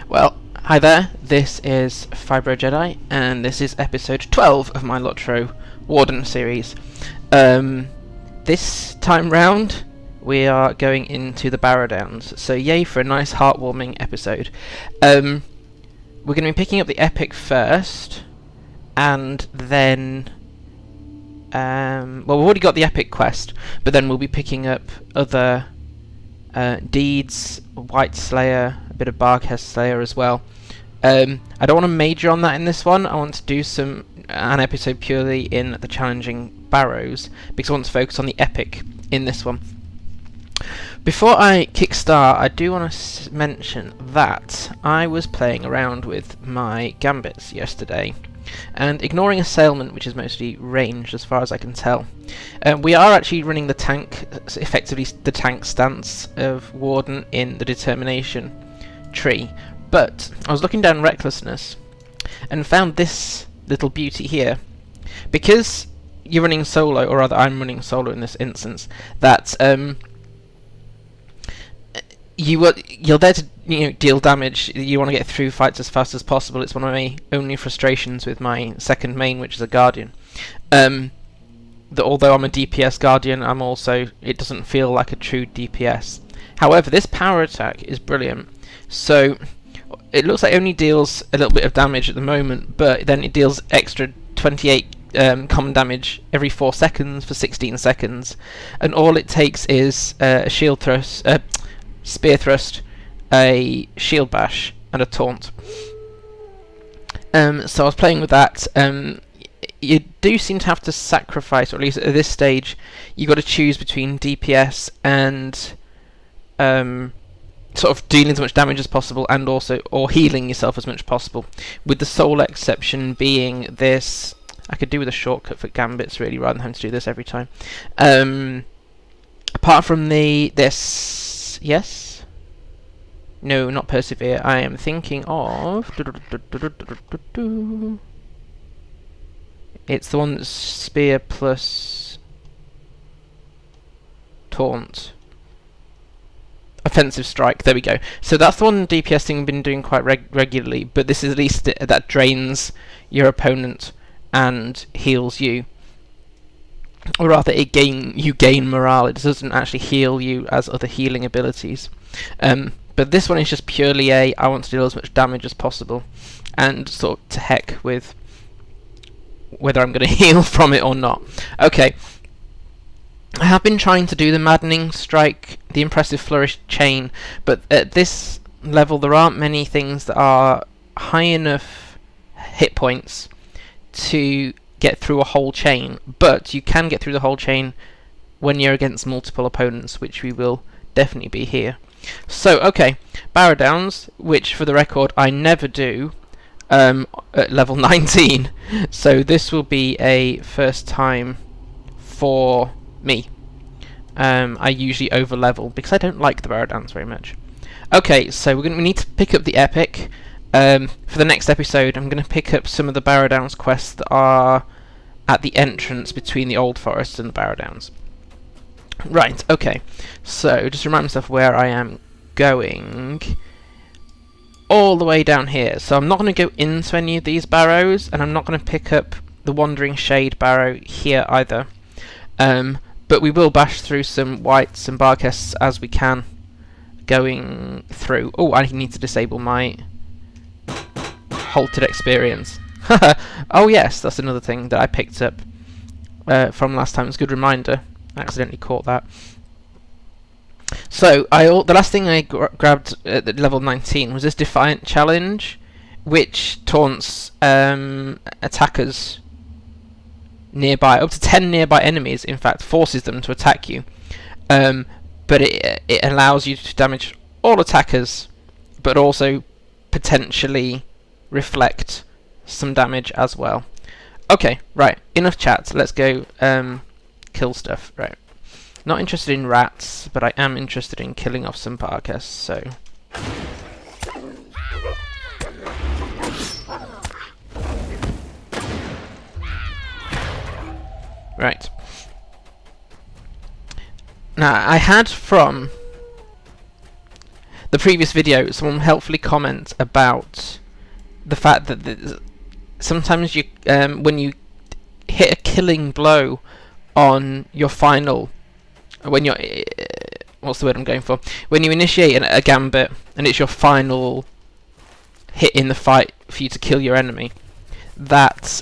Well, hi there, this is Fibro Jedi, and this is episode 12 of my LOTRO Warden Series. This time round, we are going into the Barrow Downs, so yay for a nice heartwarming episode. We're going to be picking up the Epic first, and then... well, we've already got the Epic quest, but then we'll be picking up other deeds, White Slayer, a bit of Barghests Slayer as well. I don't want to major on that in this one. I want to do an episode purely in the challenging barrows, because I want to focus on the Epic in this one. Before I kickstart, I do want to mention that I was playing around with my Gambits yesterday, and ignoring assailment, which is mostly ranged as far as I can tell, we are actually running the tank, effectively the tank stance of Warden in the determination tree. But I was looking down recklessness and found this little beauty here. Because you're running solo, or rather I'm running solo in this instance, that you're there to deal damage. You want to get through fights as fast as possible. It's one of my only frustrations with my second main, which is a Guardian. That although I'm a DPS Guardian, it doesn't feel like a true DPS. However, this power attack is brilliant. So it looks like it only deals a little bit of damage at the moment, but then it deals extra 28 common damage every 4 seconds for 16 seconds, and all it takes is a shield thrust, spear thrust, a shield bash, and a taunt. So I was playing with that. You do seem to have to sacrifice, or at least at this stage, you've got to choose between DPS and sort of dealing as much damage as possible, and also healing yourself as much as possible. With the sole exception being this, I could do with a shortcut for Gambits really, rather than having to do this every time. Apart from this, yes. No, not persevere. I am thinking of... It's the one that's spear plus taunt. Offensive strike, there we go. So that's the one DPS thing I've been doing quite regularly, but this is at least that drains your opponent and heals you. Or rather, you gain morale. It doesn't actually heal you as other healing abilities. But this one is just purely I want to deal as much damage as possible, and sort of to heck with whether I'm going to heal from it or not. Okay. I have been trying to do the Maddening Strike, the Impressive Flourish chain, but at this level there aren't many things that are high enough hit points to get through a whole chain, but you can get through the whole chain when you're against multiple opponents, which we will definitely be here. So, okay, Barrow Downs, which for the record I never do at level 19, so this will be a first time for me. I usually over level because I don't like the Barrow Downs very much. Okay, so we need to pick up the Epic. For the next episode, I'm going to pick up some of the Barrow Downs quests that are at the entrance between the Old Forest and the Barrow Downs. Right, okay. So, just remind myself where I am going. All the way down here. So I'm not going to go into any of these barrows, and I'm not going to pick up the Wandering Shade barrow here either. But we will bash through some Wights and Barghests as we can going through. Oh, I need to disable my halted experience. Oh yes, that's another thing that I picked up from last time. It's a good reminder. I accidentally caught that. So the last thing I grabbed at level 19 was this Defiant Challenge, which taunts attackers nearby, up to 10 nearby enemies, in fact, forces them to attack you. But it allows you to damage all attackers, but also potentially reflect some damage as well. Okay, right, enough chat, let's go kill stuff. Right, not interested in rats, but I am interested in killing off some Barghests, so... Right. Now, I had from the previous video, someone helpfully comment about the fact that sometimes you, when you hit a killing blow on your final, when you're, what's the word I'm going for? When you initiate a gambit and it's your final hit in the fight for you to kill your enemy, that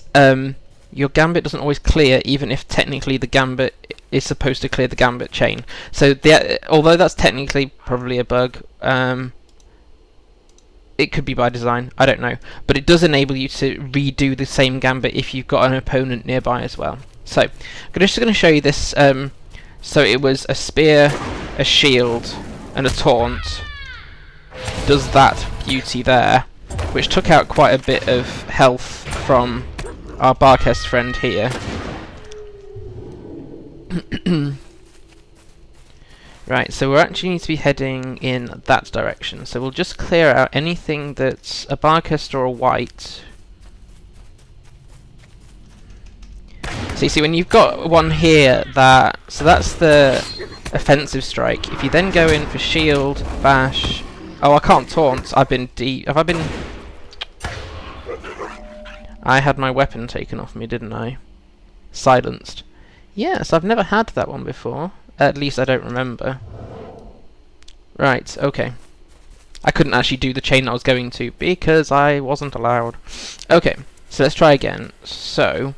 your gambit doesn't always clear, even if technically the gambit is supposed to clear the gambit chain. So although that's technically probably a bug, it could be by design, I don't know, but it does enable you to redo the same gambit if you've got an opponent nearby as well. So I'm just going to show you this. So it was a spear, a shield, and a taunt. Does that beauty there, which took out quite a bit of health from our Barghests friend here. Right, so we actually need to be heading in that direction. So we'll just clear out anything that's a Barghest or a Wight. So you see, when you've got one here, so that's the offensive strike. If you then go in for shield, bash... Oh, I can't taunt. I've been Have I been... I had my weapon taken off me, didn't I? Silenced. Yes, I've never had that one before. At least I don't remember. Right, okay. I couldn't actually do the chain I was going to because I wasn't allowed. Okay, so let's try again. So,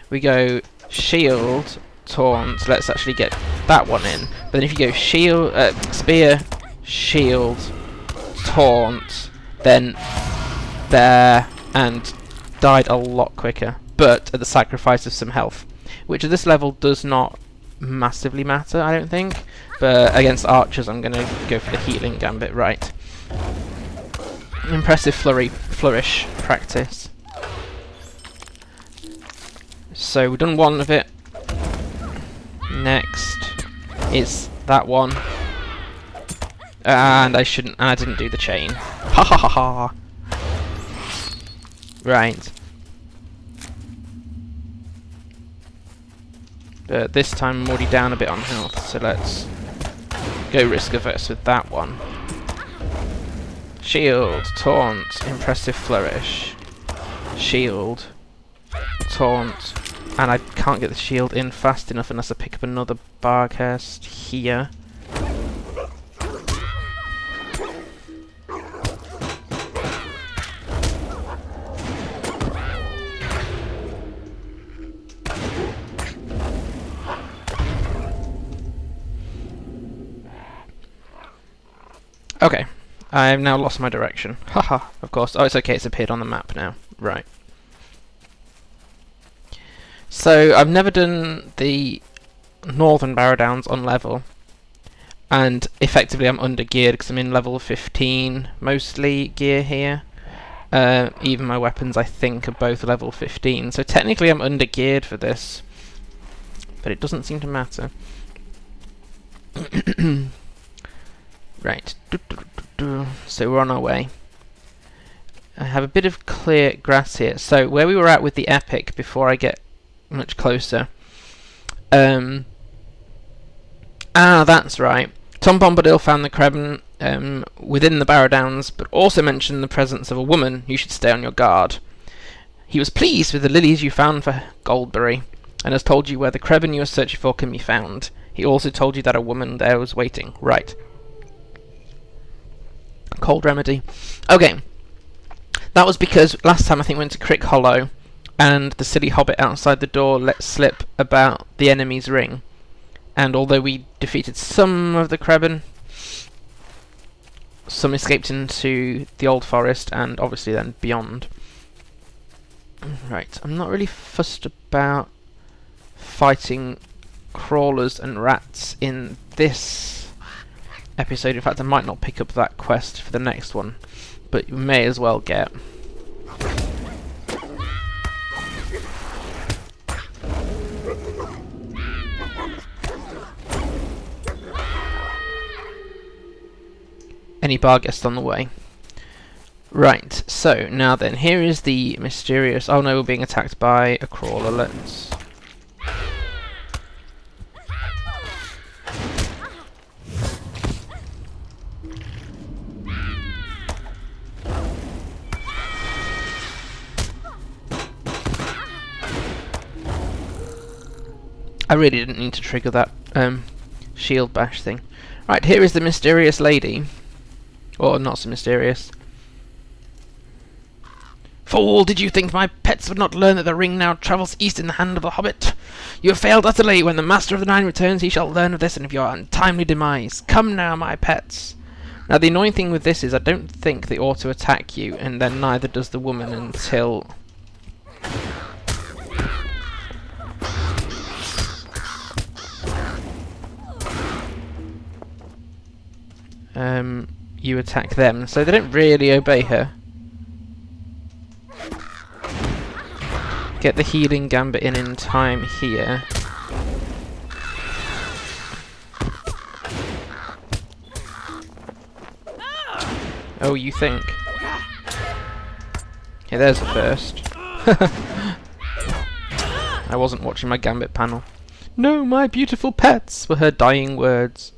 we go shield, taunt. Let's actually get that one in. But then if you go shield, spear, shield, taunt, then there, and died a lot quicker, but at the sacrifice of some health, which at this level does not massively matter, I don't think, but against archers I'm going to go for the healing gambit. Right. Impressive flourish practice. So we've done one of it. Next is that one. And I didn't do the chain. Ha ha ha ha. Right. But this time I'm already down a bit on health, so let's go risk averse with that one. Shield, taunt, impressive flourish. Shield, taunt, and I can't get the shield in fast enough unless I pick up another Barghest here. Okay, I've now lost my direction. Haha, of course. Oh, it's okay, it's appeared on the map now. Right. So, I've never done the northern Barrow Downs on level, and effectively I'm under geared because I'm in level 15 mostly gear here. Even my weapons I think are both level 15, so technically I'm under geared for this, but it doesn't seem to matter. Right, so we're on our way. I have a bit of clear grass here. So where we were at with the epic, before I get much closer. That's right. Tom Bombadil found the Creban within the Barrow Downs, but also mentioned the presence of a woman. You should stay on your guard. He was pleased with the lilies you found for Goldberry, and has told you where the Creban you are searching for can be found. He also told you that a woman there was waiting. Right. Cold remedy. Okay. That was because last time I think we went to Crick Hollow, and the silly hobbit outside the door let slip about the enemy's ring. And although we defeated some of the Creban, some escaped into the old forest, and obviously then beyond. Right, I'm not really fussed about fighting crawlers and rats in this episode. In fact, I might not pick up that quest for the next one, but you may as well get. Any Barghests on the way. Right, so now then, here is the mysterious... Oh no, we're being attacked by a crawler. Let's... I really didn't need to trigger that shield bash thing. Right, here is the mysterious lady. Or not so mysterious. Fool, did you think my pets would not learn that the ring now travels east in the hand of the Hobbit? You have failed utterly. When the Master of the Nine returns, he shall learn of this and of your untimely demise. Come now, my pets. Now, the annoying thing with this is I don't think they auto attack you, and then neither does the woman until... you attack them, so they don't really obey her. Get the healing gambit in time here. Oh, you think? Okay, there's the first. I wasn't watching my gambit panel. No, my beautiful pets, were her dying words.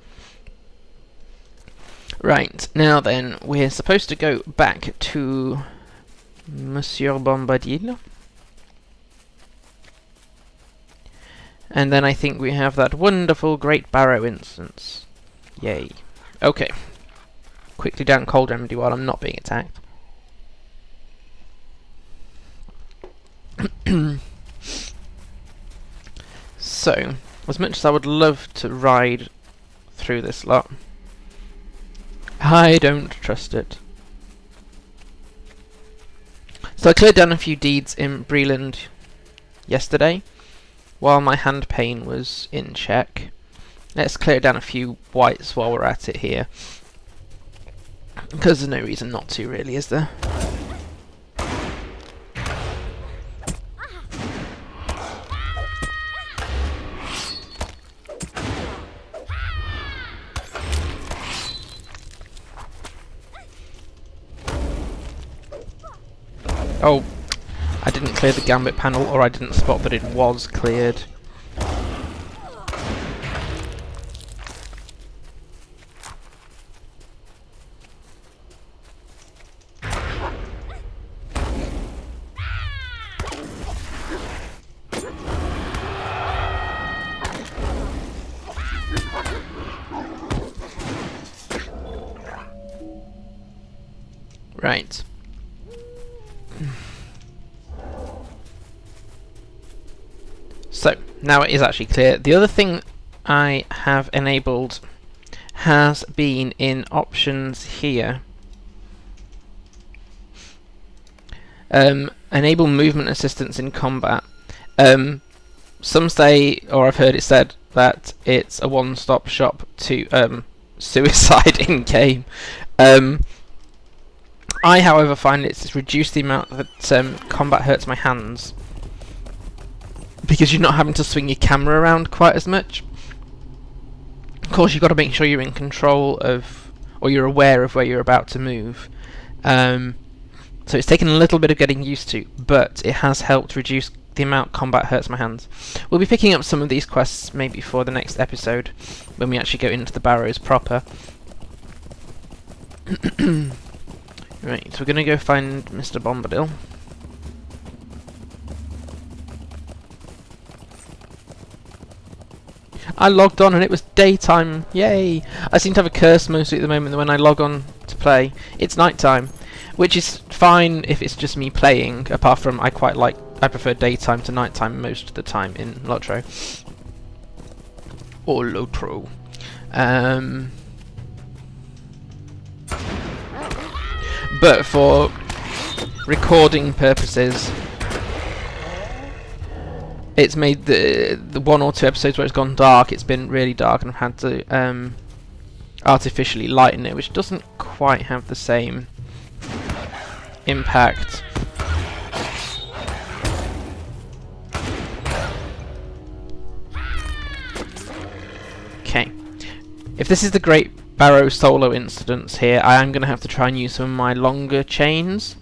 Right, now then, we're supposed to go back to Monsieur Bombadil. And then I think we have that wonderful Great Barrow instance. Yay. Okay. Quickly down cold remedy while I'm not being attacked. So, as much as I would love to ride through this lot, I don't trust it. So I cleared down a few deeds in Bree-land yesterday, while my hand pain was in check. Let's clear down a few wights while we're at it here. Because there's no reason not to, really, is there? Oh, I didn't clear the gambit panel, or I didn't spot that it was cleared. Right. So, now it is actually clear. The other thing I have enabled has been in options here. Enable movement assistance in combat. Some say, or I've heard it said, that it's a one-stop shop to suicide in-game. I, however, find it's reduced the amount that combat hurts my hands, because you're not having to swing your camera around quite as much. Of course, you've got to make sure you're in control of, or you're aware of where you're about to move. So it's taken a little bit of getting used to, but it has helped reduce the amount combat hurts my hands. We'll be picking up some of these quests maybe for the next episode, when we actually go into the Barrows proper. Right, so we're going to go find Mr. Bombadil. I logged on and it was daytime. Yay! I seem to have a curse mostly at the moment that when I log on to play, it's nighttime, which is fine if it's just me playing. Apart from I prefer daytime to nighttime most of the time in LOTRO or LOTRO. But for recording purposes, it's made the one or two episodes where it's gone dark, it's been really dark, and I've had to artificially lighten it, which doesn't quite have the same impact. Okay. If this is the Great Barrow solo incidents here, I am going to have to try and use some of my longer chains.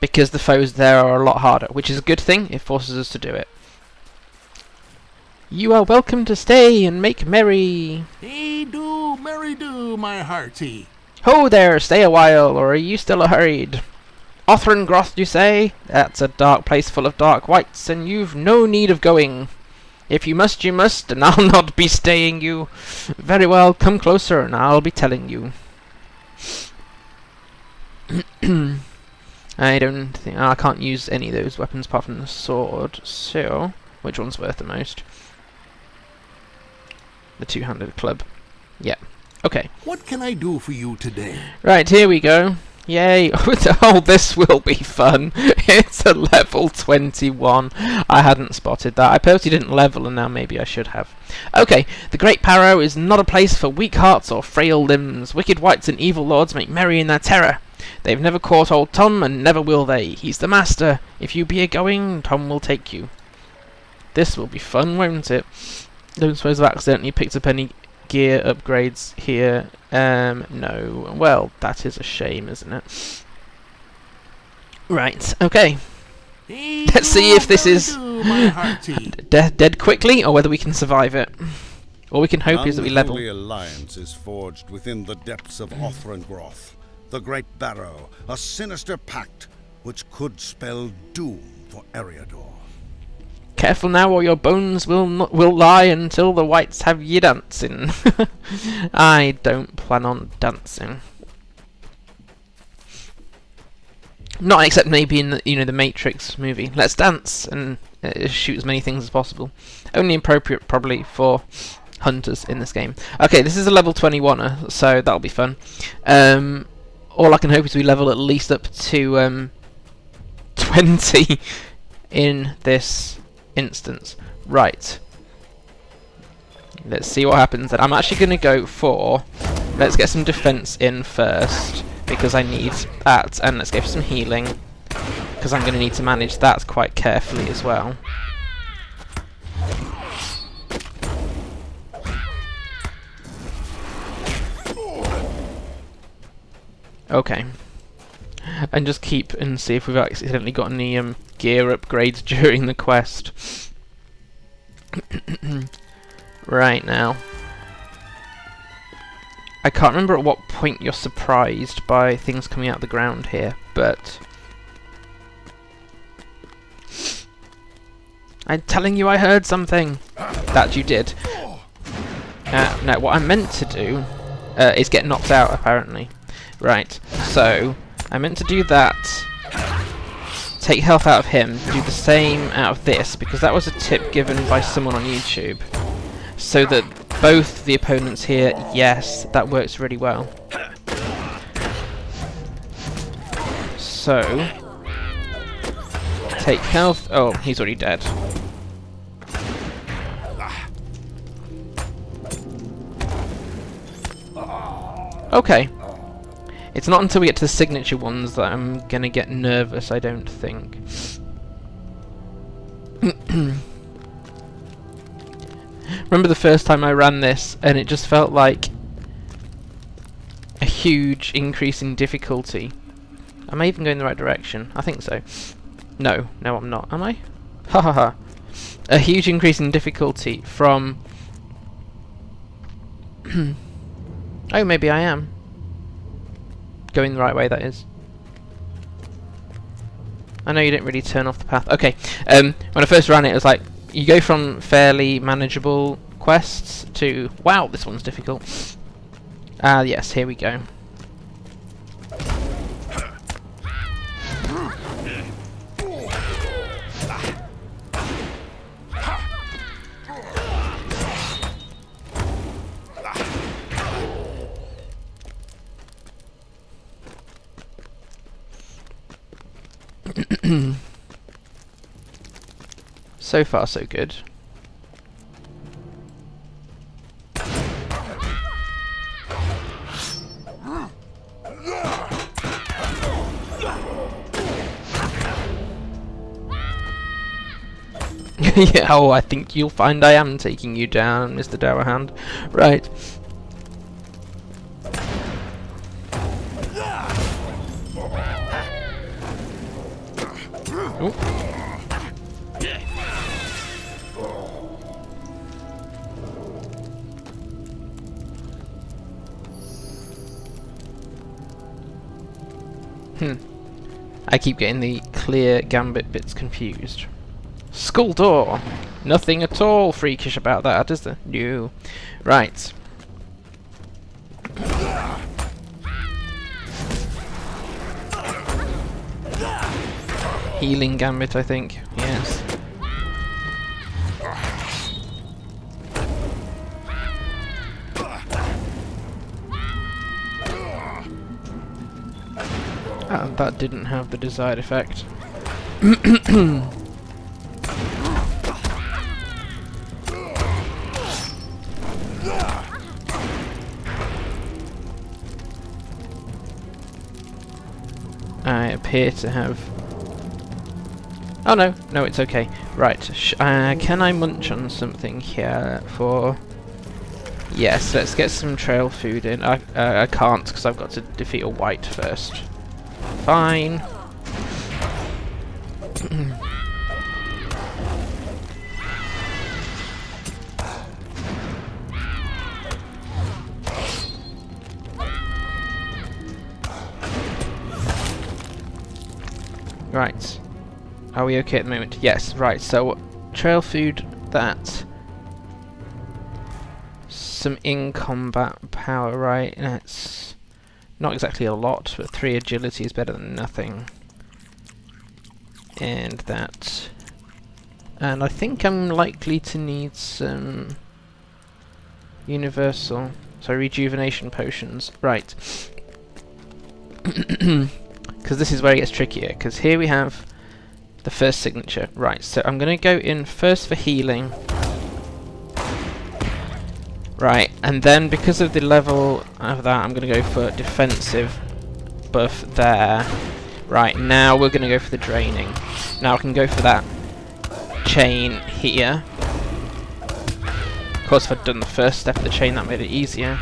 Because the foes there are a lot harder, which is a good thing. It forces us to do it. You are welcome to stay and make merry. Hey do, merry do, my hearty. Ho there, stay a while, or are you still hurried? Othrongroth, you say? That's a dark place full of dark wights, and you've no need of going. If you must, you must, and I'll not be staying you. Very well, come closer, and I'll be telling you. I don't think... I can't use any of those weapons apart from the sword, so... Which one's worth the most? The two-handed club. Yeah. Okay. What can I do for you today? Right, here we go. Yay. Oh, this will be fun. It's a level 21. I hadn't spotted that. I purposely didn't level, and now maybe I should have. Okay. The Great Barrow is not a place for weak hearts or frail limbs. Wicked wights and evil lords make merry in their terror. They've never caught old Tom, and never will they. He's the master. If you be a-going, Tom will take you. This will be fun, won't it? Don't suppose I've accidentally picked up any gear upgrades here. No. Well, that is a shame, isn't it? Right, okay. Let's see if this is dead quickly, or whether we can survive it. All we can hope is that we level. An unholy alliance is forged within the depths of Othrongroth, the Great Barrow, a sinister pact which could spell doom for Eriador. Careful now, or your bones will lie until the wights have ye dancing. I don't plan on dancing. Not except maybe in the, the Matrix movie. Let's dance and shoot as many things as possible. Only appropriate probably for hunters in this game. Okay, this is a level 21er, so that'll be fun. All I can hope is we level at least up to 20 in this instance. Right. Let's see what happens then. I'm actually going to go for... Let's get some defense in first, because I need that, and let's go for some healing, because I'm going to need to manage that quite carefully as well. Okay. And just keep and see if we've accidentally got any gear upgrades during the quest. Right now. I can't remember at what point you're surprised by things coming out of the ground here, but... I'm telling you I heard something! That you did. No, what I meant to do is get knocked out, apparently. Right, so... I meant to do that, take health out of him, do the same out of this, because that was a tip given by someone on YouTube. So that both the opponents here, yes, that works really well. So, take health, oh, he's already dead. Okay. It's not until we get to the signature ones that I'm gonna get nervous, I don't think. Remember the first time I ran this, and it just felt like a huge increase in difficulty. Am I even going the right direction? I think so. No, I'm not. Am I? Ha ha ha. A huge increase in difficulty from... Oh, maybe I am. Going the right way, that is. I know you didn't really turn off the path. Okay, when I first ran it, it was like, you go from fairly manageable quests to, wow, this one's difficult. Yes, here we go. So far, so good. Yeah, oh, I think you'll find I am taking you down, Mr. Dowerhand. Right. Oh. I keep getting the clear Gambit bits confused. Skull door! Nothing at all freakish about that, is there? No. Right. Healing Gambit, I think. Yes. That didn't have the desired effect. I appear to have... Oh no, no, it's okay. Right, can I munch on something here for... Yes, let's get some trail food in. I can't, because I've got to defeat a wight first. Fine. Right. Are we okay at the moment? Yes, right, so trail food, that. Some in-combat power, right? That's not exactly a lot, but 3 agility is better than nothing. And that. And I think I'm likely to need some universal, so rejuvenation potions. Right. Because this is where it gets trickier, because here we have the first signature. Right, so I'm going to go in first for healing. Right, and then because of the level of that, I'm going to go for defensive buff there. Right, now we're going to go for the draining. Now I can go for that chain here. Of course, if I'd done the first step of the chain, that made it easier.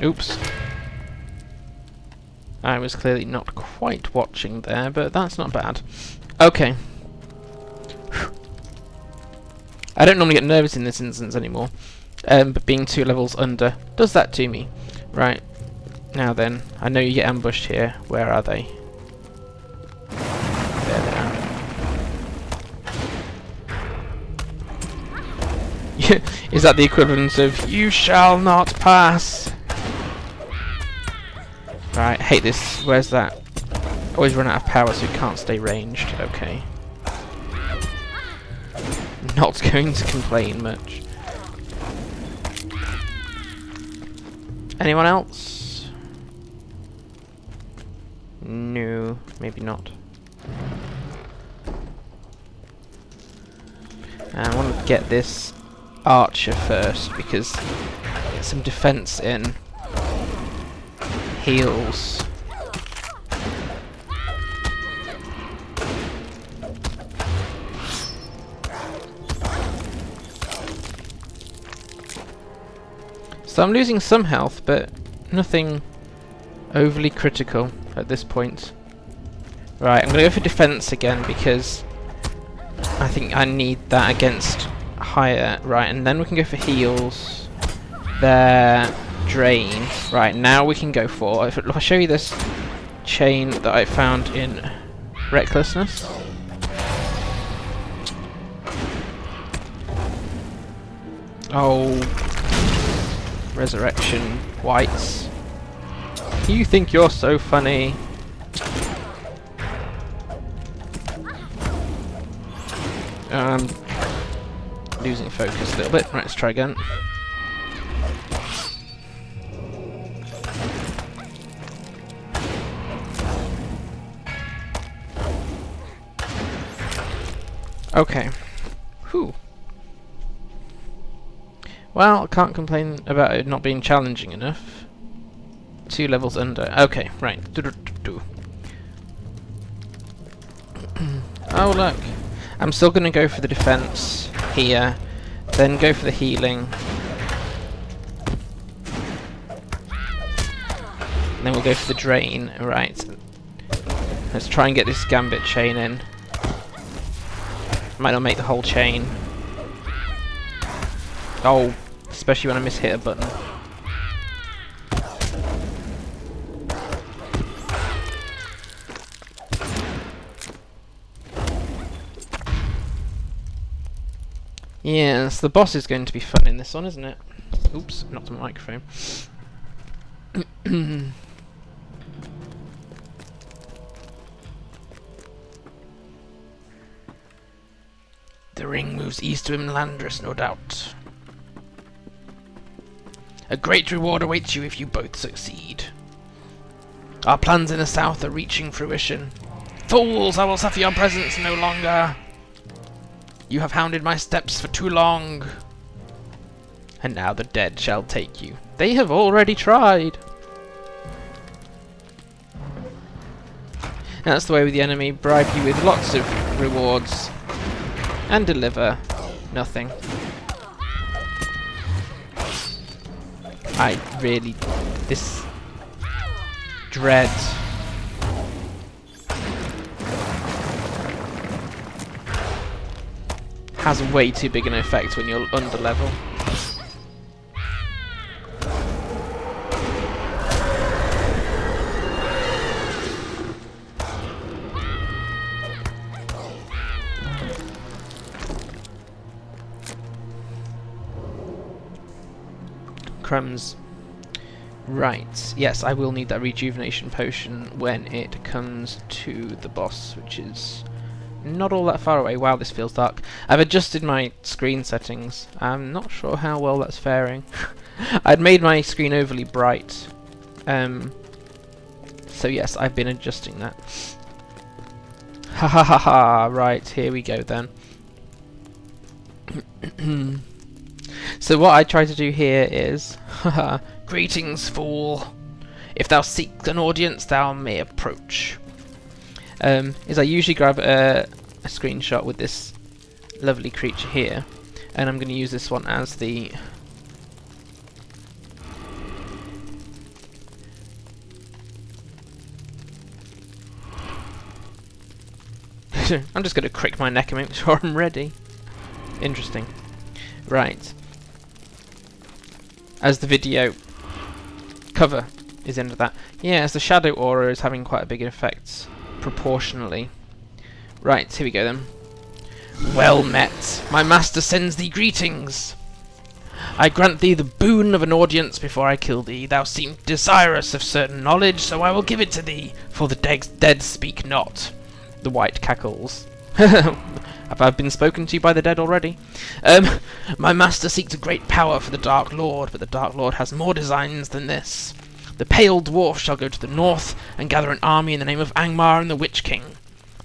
Oops. I was clearly not quite watching there, but that's not bad. Okay. I don't normally get nervous in this instance anymore, but being 2 levels under does that to me. Right. Now then, I know you get ambushed here. Where are they? There they are. Is that the equivalent of, "You shall not pass"? Right, I hate this. Where's that? Always run out of power, so you can't stay ranged. Okay. Not going to complain much. Anyone else? No, maybe not. I want to get this archer first, because get some defense in. Heals. So I'm losing some health, but nothing overly critical at this point. Right, I'm going to go for defense again, because I think I need that against higher. Right, and then we can go for heals. There. Drain. Right, now we can go for... If I show you this chain that I found in Recklessness. Oh. Resurrection. Wights. You think you're so funny. Losing focus a little bit. Right, let's try again. Okay. Whew. Well, can't complain about it not being challenging enough. 2 levels under. Okay, right. Oh, look. I'm still going to go for the defense here, then go for the healing. And then we'll go for the drain. Right. Let's try and get this Gambit chain in. Might not make the whole chain. Oh, especially when I miss-hit a button. Yes, the boss is going to be fun in this one, isn't it? Oops, knocked my microphone. The ring moves east to Imlandris, no doubt. A great reward awaits you if you both succeed. Our plans in the south are reaching fruition. Fools, I will suffer your presence no longer. You have hounded my steps for too long. And now the dead shall take you. They have already tried. That's the way with the enemy. Bribe you with lots of rewards. And deliver nothing. I really... this... dread... has way too big an effect when you're under level. Crumbs. Right, yes, I will need that rejuvenation potion when it comes to the boss, which is not all that far away. Wow, this feels dark. I've adjusted my screen settings. I'm not sure how well that's faring. I'd made my screen overly bright. So yes, I've been adjusting that. Ha ha ha ha, right, here we go then. So what I try to do here is, haha, greetings, fool. If thou seek an audience, thou may approach. Is I usually grab a screenshot with this lovely creature here, and I'm going to use this one as the... I'm just going to crick my neck and make sure I'm ready. Interesting. Right. As the video cover is into that. Yes, the shadow aura is having quite a big effect, proportionally. Right, here we go then. Well met. My master sends thee greetings. I grant thee the boon of an audience before I kill thee. Thou seemst desirous of certain knowledge, so I will give it to thee, for the dead speak not. The wight cackles. Have I been spoken to by the dead already? My master seeks a great power for the Dark Lord, but the Dark Lord has more designs than this. The Pale Dwarf shall go to the north and gather an army in the name of Angmar and the Witch King.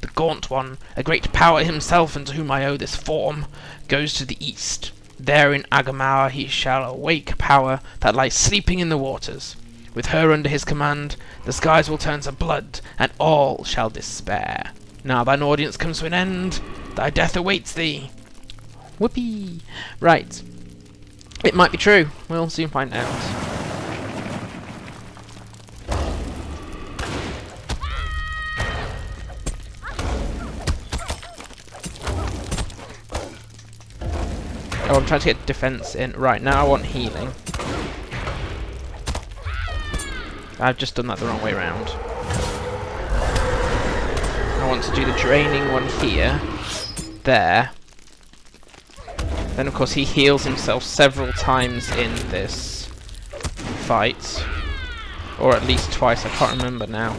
The Gaunt One, a great power himself and to whom I owe this form, goes to the east. There in Agamar he shall awake power that lies sleeping in the waters. With her under his command, the skies will turn to blood, and all shall despair. Now thine audience comes to an end, thy death awaits thee. Whoopee! Right. It might be true. We'll soon find out. Oh, I'm trying to get defense in. Right, now I want healing. I've just done that the wrong way around. I want to do the draining one here. There. Then of course he heals himself several times in this fight. Or at least twice, I can't remember now.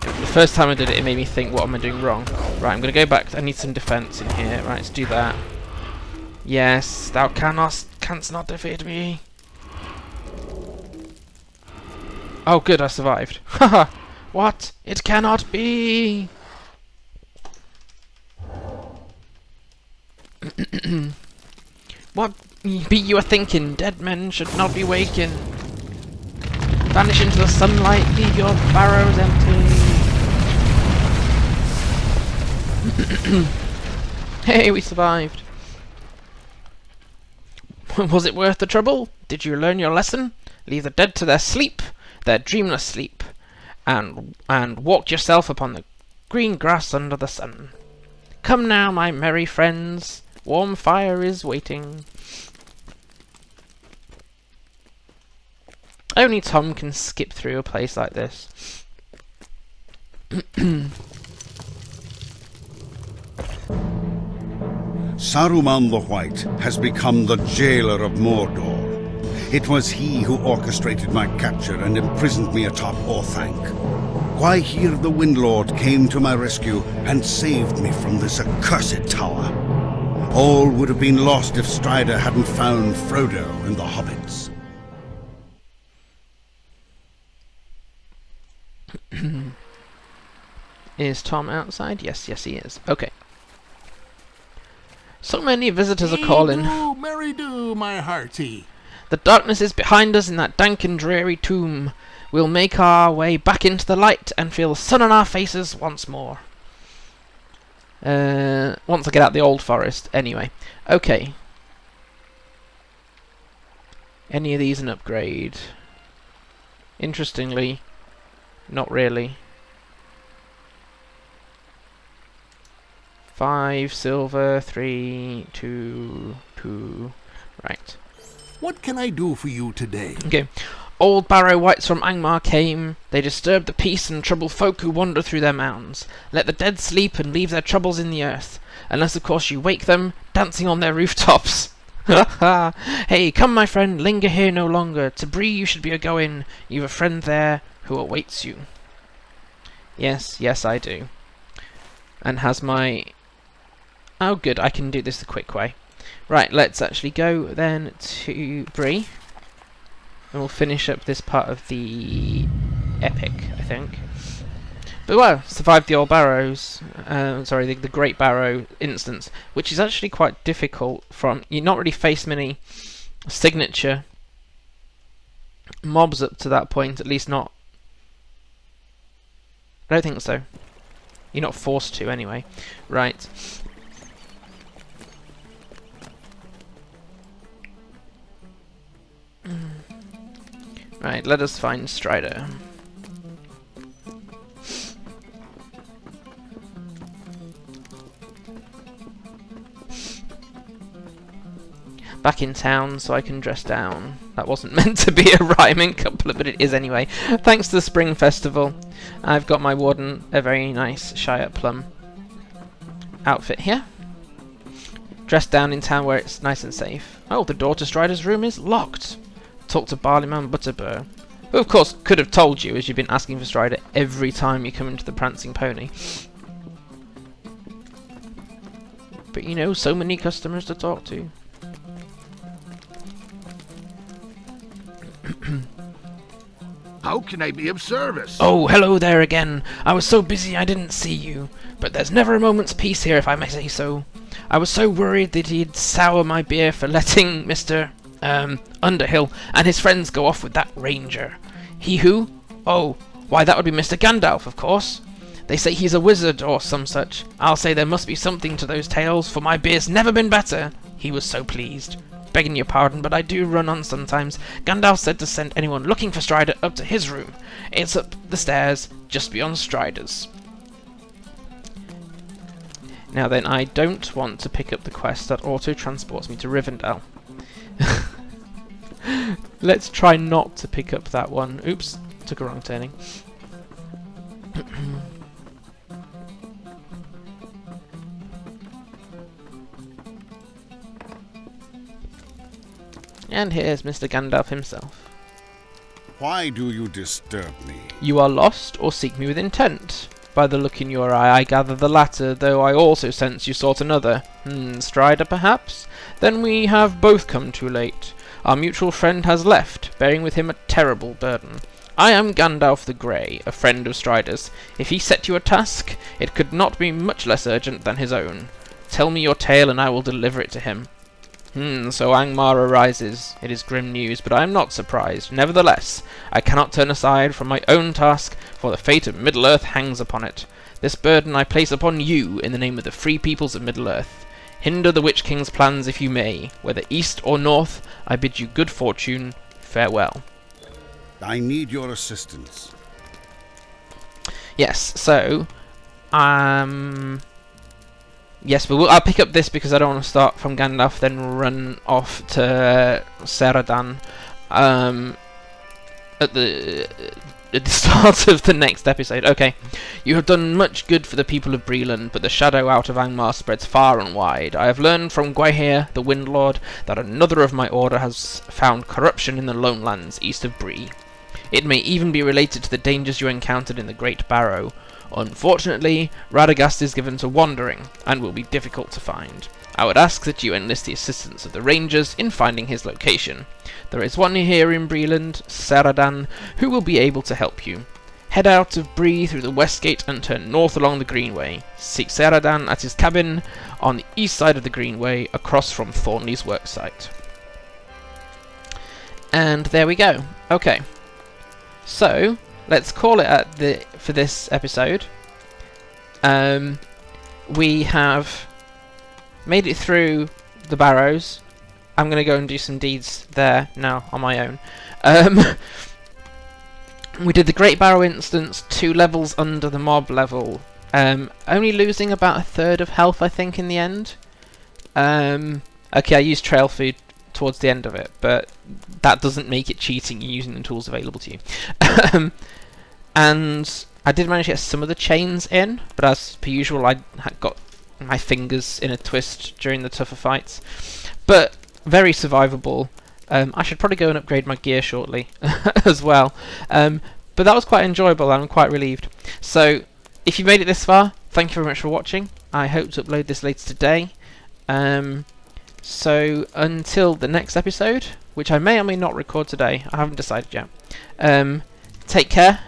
The first time I did it, it made me think, what am I doing wrong? Right, I'm going to go back. I need some defense in here. Right, let's do that. Yes, thou canst not defeat me. Oh good, I survived. Haha! What? It cannot be! What be you a thinking? Dead men should not be waking. Vanish into the sunlight, leave your barrows empty. Hey, we survived. Was it worth the trouble? Did you learn your lesson? Leave the dead to their sleep, their dreamless sleep, and walk yourself upon the green grass under the sun. Come now, my merry friends, warm fire is waiting. Only Tom can skip through a place like this. Saruman the White has become the jailer of Mordor. It was he who orchestrated my capture and imprisoned me atop Orthanc. Gwaihir the Windlord came to my rescue and saved me from this accursed tower. All would have been lost if Strider hadn't found Frodo and the hobbits. Is Tom outside? Yes, yes he is. Okay. So many visitors are calling. Merry do, my hearty. The darkness is behind us in that dank and dreary tomb. We'll make our way back into the light and feel the sun on our faces once more. Once I get out the old forest, anyway. Okay. Any of these an upgrade? Interestingly, not really. 5 silver, 3, 2, 2. Right. What can I do for you today? Okay. Old Barrow wights from Angmar came. They disturb the peace and trouble folk who wander through their mounds. Let the dead sleep and leave their troubles in the earth. Unless, of course, you wake them, dancing on their rooftops. Ha ha! Hey, come, my friend, linger here no longer. To Bree you should be a-going. You've a friend there who awaits you. Yes, yes, I do. And has my... Oh, good, I can do this the quick way. Right, let's actually go then to Bree. And we'll finish up this part of the epic, I think. But well, survived the old Barrows, sorry, the Great Barrow instance, which is actually quite difficult from... You've not really faced many signature mobs up to that point, at least not... I don't think so. You're not forced to, anyway. Right. Right, let us find Strider. Back in town so I can dress down. That wasn't meant to be a rhyming couplet, but it is anyway. Thanks to the Spring Festival, I've got my Warden a very nice Shire Plum outfit here. Dressed down in town where it's nice and safe. Oh, the door to Strider's room is locked. Talk to Barleyman Butterbur, who of course could have told you, as you've been asking for Strider every time you come into the Prancing Pony. But you know, so many customers to talk to. How can I be of service? Oh, hello there again. I was so busy I didn't see you. But there's never a moment's peace here, if I may say so. I was so worried that he'd sour my beer for letting Mr. Underhill and his friends go off with that ranger. He who? Oh, why that would be Mr. Gandalf, of course. They say he's a wizard or some such. I'll say there must be something to those tales, for my beer's never been better. He was so pleased. Begging your pardon, but I do run on sometimes. Gandalf said to send anyone looking for Strider up to his room. It's up the stairs, just beyond Strider's. Now then, I don't want to pick up the quest that auto-transports me to Rivendell. Let's try not to pick up that one. Oops, took a wrong turning. And here's Mr. Gandalf himself. Why do you disturb me? You are lost, or seek me with intent. By the look in your eye, I gather the latter, though I also sense you sought another. Strider, perhaps? Then we have both come too late. Our mutual friend has left, bearing with him a terrible burden. I am Gandalf the Grey, a friend of Strider's. If he set you a task, it could not be much less urgent than his own. Tell me your tale, and I will deliver it to him. So Angmar arises. It is grim news, but I am not surprised. Nevertheless, I cannot turn aside from my own task, for the fate of Middle-earth hangs upon it. This burden I place upon you in the name of the free peoples of Middle-earth. Hinder the Witch King's plans if you may. Whether east or north, I bid you good fortune. Farewell. I need your assistance. Yes, so... yes, but I'll pick up this because I don't want to start from Gandalf, then run off to Ceradan at the start of the next episode. Okay. You have done much good for the people of Bree-land, but the shadow out of Angmar spreads far and wide. I have learned from Gwaihir, the Wind Lord, that another of my order has found corruption in the Lone Lands east of Bree. It may even be related to the dangers you encountered in the Great Barrow. Unfortunately, Radagast is given to wandering, and will be difficult to find. I would ask that you enlist the assistance of the Rangers in finding his location. There is one here in Bree-land, Ceradan, who will be able to help you. Head out of Bree through the west gate and turn north along the Greenway. Seek Ceradan at his cabin on the east side of the Greenway, across from Thornley's worksite. And there we go. Okay. So, let's call it for this episode. We have made it through the Barrows. I'm going to go and do some deeds there now on my own. We did the Great Barrow instance 2 levels under the mob level. Only losing about a third of health, I think, in the end. Okay, I used trail food towards the end of it, but that doesn't make it cheating. You're using the tools available to you. And I did manage to get some of the chains in, but as per usual, I had got my fingers in a twist during the tougher fights. But very survivable. I should probably go and upgrade my gear shortly as well. But that was quite enjoyable, and I'm quite relieved. So, if you made it this far, thank you very much for watching. I hope to upload this later today. So, until the next episode, which I may or may not record today, I haven't decided yet. Take care,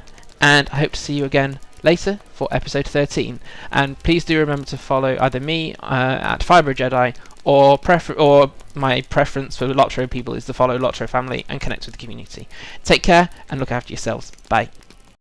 and I hope to see you again later for episode 13. And please do remember to follow either me at Fibre Jedi, or my preference for LOTRO people is to follow LOTRO family and connect with the community. Take care and look after yourselves. Bye.